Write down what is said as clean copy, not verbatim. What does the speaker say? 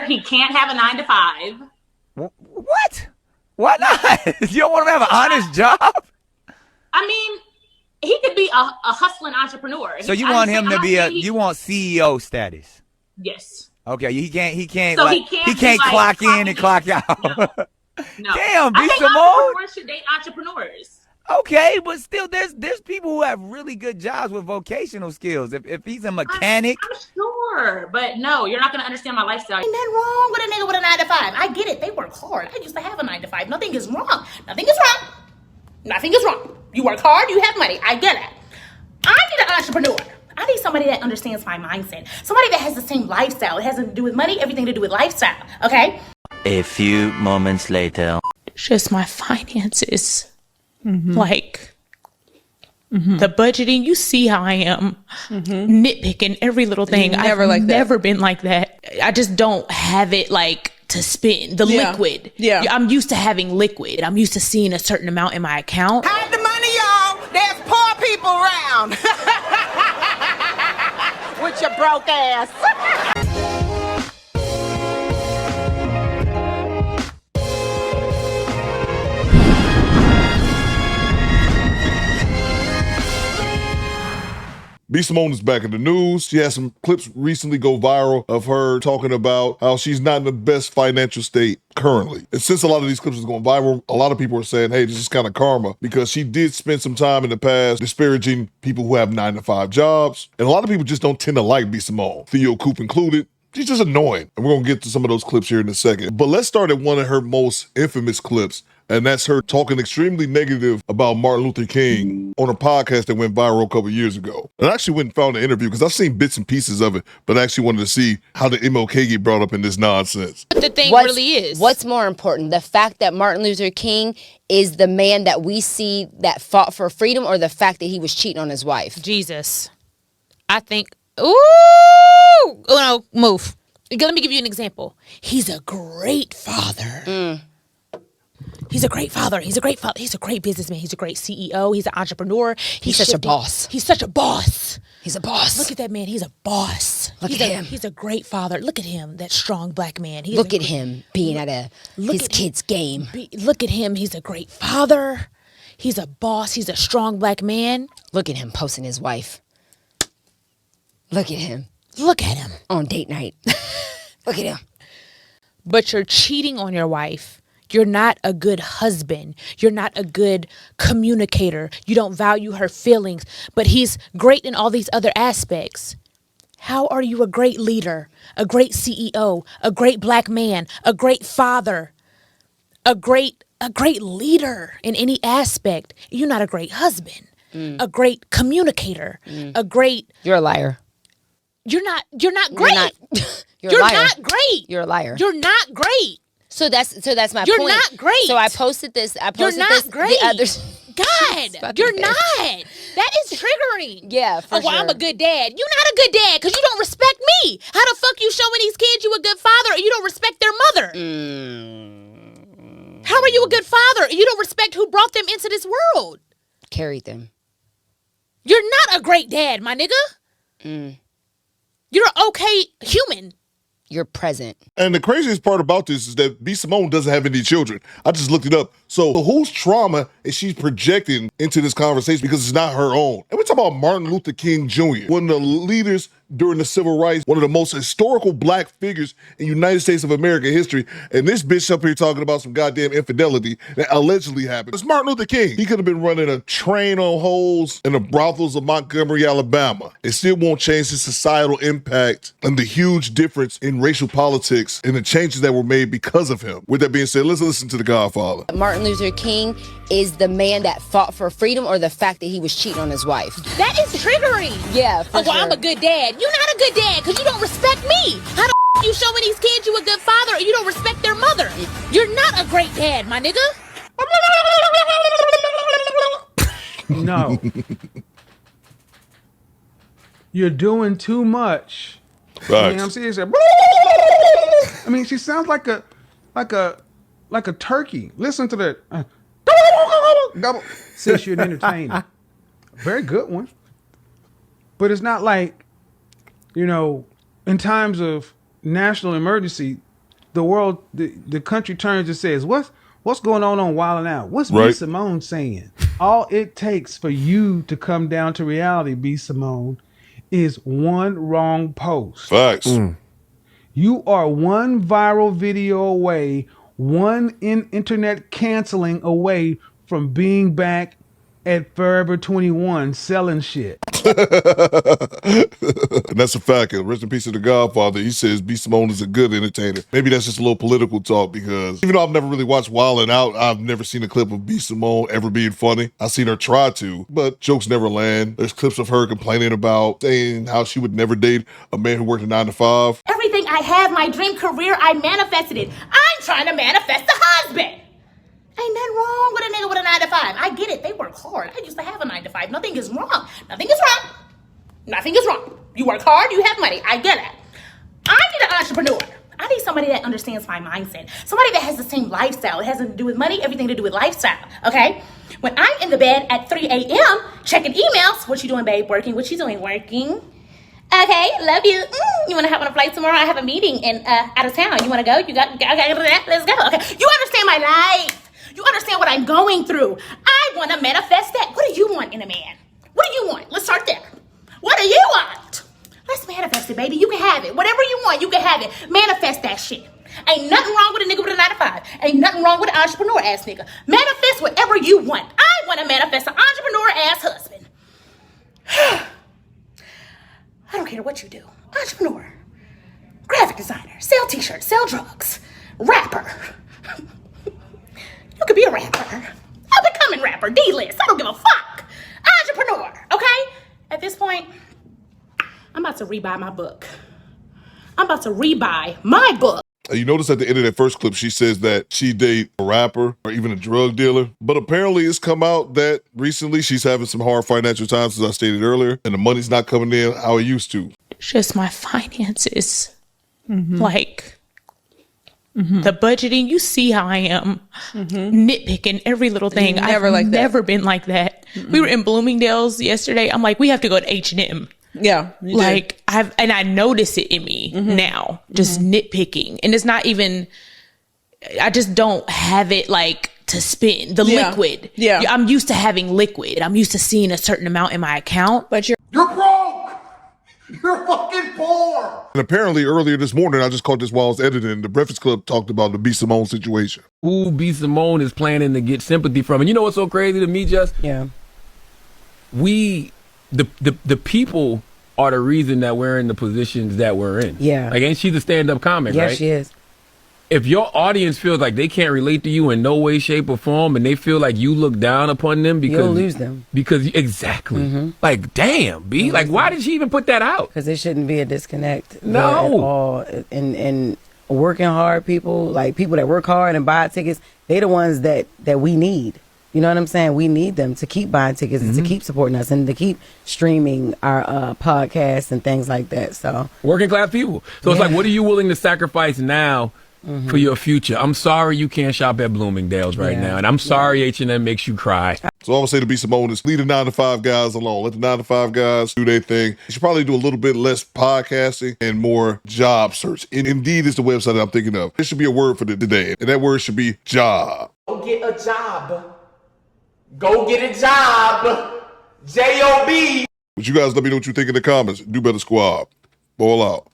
He can't have a 9 to 5. What? Why not? You don't want him to have an honest job? I mean, he could be a hustling entrepreneur. So you want him to be you want CEO status? Yes. Okay, he can't so like he can't clock in and clock out. No. Damn, I think Simone. entrepreneurs should date entrepreneurs. Okay, but still, there's people who have really good jobs with vocational skills. If he's a mechanic, I'm sure, but no, you're not gonna understand my lifestyle. Ain't nothing wrong with a nigga with a 9 to 5. I get it. They work hard. I used to have a 9 to 5. Nothing is wrong. Nothing is wrong. Nothing is wrong. You work hard. You have money. I get it. I need an entrepreneur. I need somebody that understands my mindset. Somebody that has the same lifestyle. It has nothing to do with money. Everything to do with lifestyle. Okay. A few moments later. It's just my finances. Like the budgeting, you see how I am nitpicking every little thing. I've never been like that. I just don't have it like to spend the liquid. Yeah, I'm used to having liquid. I'm used to seeing a certain amount in my account. Hide the money, y'all. There's poor people around. With your broke ass. B. Simone is back in the news. She had some clips recently go viral of her talking about how she's not in the best financial state currently. And since a lot of these clips is going viral, a lot of people are saying, hey, this is kind of karma, because she did spend some time in the past disparaging people who have 9 to 5 jobs. And a lot of people just don't tend to like B. Simone, Theo Coop included. She's just annoying. And we're going to get to some of those clips here in a second. But let's start at one of her most infamous clips. And that's her talking extremely negative about Martin Luther King on a podcast that went viral a couple years ago. And I actually went and found an interview because I've seen bits and pieces of it, but I actually wanted to see how the MLK get brought up in this nonsense. What the thing really is. What's more important, the fact that Martin Luther King is the man that we see that fought for freedom, or the fact that he was cheating on his wife? Jesus. I think, oh no, move. Let me give you an example. He's a great father. He's a great father. He's a great father. He's a great businessman. He's a great CEO. He's an entrepreneur. He's such a boss. He's such a boss. He's a boss. Look at that man. He's a boss. Look at him. He's a great father. Look at him, that strong black man. Look at him being at his kid's game. Look at him. He's a great father. He's a boss. He's a strong black man. Look at him posting his wife. Look at him. Look at him. On date night. Look at him. But you're cheating on your wife. You're not a good husband. You're not a good communicator. You don't value her feelings, but he's great in all these other aspects. How are you a great leader, a great CEO, a great black man, a great father, a great leader in any aspect? You're not a great husband, a great communicator, a great... You're a liar. You're not great. You're not great. You're a liar. You're not great. So that's my point. You're not great. So I posted this. You're not great. The others. God, you're not. That is triggering. Yeah, for sure. I'm a good dad. You're not a good dad because you don't respect me. How the fuck you showing these kids you a good father and you don't respect their mother? How are you a good father and you don't respect who brought them into this world? Carried them. You're not a great dad, my nigga. You're an okay human. You're present. And the craziest part about this is that B. Simone doesn't have any children. I just looked it up. So whose trauma is she projecting into this conversation because it's not her own? And we're talking about Martin Luther King Jr., one of the leaders during the civil rights, one of the most historical black figures in United States of America history. And this bitch up here talking about some goddamn infidelity that allegedly happened. It's Martin Luther King. He could have been running a train on holes in the brothels of Montgomery, Alabama. It still won't change the societal impact and the huge difference in racial politics and the changes that were made because of him. With that being said, let's listen to The Godfather. Martin Luther King is the man that fought for freedom, or the fact that he was cheating on his wife? That is triggering. Yeah, for sure. I'm a good dad. You're not a good dad because you don't respect me. How the you showing these kids you a good father and you don't respect their mother? You're not a great dad, my nigga. No. You're doing too much. Right. You know what I'm saying? I mean, she sounds like a turkey. Listen to that. Says you're an entertainer. Very good one. But it's not like, in times of national emergency, the world, the country turns and says, what's going on Wild 'N Out? What's B. Right. Simone saying? All it takes for you to come down to reality, B. Simone, is one wrong post. Facts. You are one viral video away, one internet canceling away from being back at Forever 21 selling shit. And that's a fact. And rest in peace to the Godfather. He says B. Simone is a good entertainer. Maybe that's just a little political talk, because even though I've never really watched Wild 'N Out, I've never seen a clip of B. Simone ever being funny. I've seen her try to, but jokes never land. There's clips of her complaining about saying how she would never date a man who worked a 9 to 5. Everything I have, my dream career, I manifested it. I'm trying to manifest a husband. Ain't nothing wrong with a nigga with a 9 to 5. I get it. They work hard. I used to have a 9 to 5. Nothing is wrong. Nothing is wrong. Nothing is wrong. You work hard. You have money. I get it. I need an entrepreneur. I need somebody that understands my mindset. Somebody that has the same lifestyle. It has nothing to do with money. Everything to do with lifestyle. Okay? When I'm in the bed at 3 a.m. checking emails. What you doing, babe? Working. What you doing? Working. Okay, love you. You want to hop on a flight tomorrow? I have a meeting in out of town. You want to go? You got okay, let's go. Okay. You understand my life. You understand what I'm going through. I want to manifest that. What do you want in a man? What do you want? Let's start there. What do you want? Let's manifest it, baby. You can have it. Whatever you want, you can have it. Manifest that shit. Ain't nothing wrong with a nigga with a 9 to 5. Ain't nothing wrong with an entrepreneur ass nigga. Manifest whatever you want. I want to manifest an entrepreneur ass husband. I don't care what you do. Entrepreneur. Graphic designer. Sell t-shirts. Sell drugs. Rapper. You could be a rapper. I'll become a rapper. D-list. I don't give a fuck. Entrepreneur. Okay? At this point, I'm about to rebuy my book. I'm about to rebuy my book. You notice at the end of that first clip, she says that she date a rapper or even a drug dealer. But apparently it's come out that recently she's having some hard financial times, as I stated earlier, and the money's not coming in how it used to. It's just my finances. Like, the budgeting, you see how I am nitpicking every little thing. I've never been like that. We were in Bloomingdale's yesterday. I'm like, we have to go to H&M. Yeah. Like I notice it in me now, just nitpicking. And it's not even, I just don't have it like to spend the liquid. Yeah. I'm used to having liquid. I'm used to seeing a certain amount in my account, but You're broke! You're fucking poor! And apparently earlier this morning, I just caught this while I was editing, the Breakfast Club talked about the B. Simone situation. Who B. Simone is planning to get sympathy from. And you know what's so crazy to me, Just? Yeah. The people are the reason that we're in the positions that we're in. Yeah. Like, ain't she the stand-up comic, right? Yeah, she is. If your audience feels like they can't relate to you in no way, shape, or form, and they feel like you look down upon them because you'll lose them. Because exactly. Like, damn, B. Like, why did she even put that out? Because there shouldn't be a disconnect. No. At all. And working hard people, like people that work hard and buy tickets, they the ones that we need. You know what I'm saying? We need them to keep buying tickets and to keep supporting us and to keep streaming our podcasts and things like that. So working class people. So it's like, what are you willing to sacrifice now for your future? I'm sorry you can't shop at Bloomingdale's right now, and I'm sorry H&M makes you cry. So all I would say to B. Simone is leave the 9 to 5 guys alone. Let the 9 to 5 guys do their thing. You should probably do a little bit less podcasting and more job search. And Indeed is the website that I'm thinking of. There should be a word for today, and that word should be job. Go get a job. Go get a job. J-O-B. But you guys let me know what you think in the comments. Do better, squad. Ball out.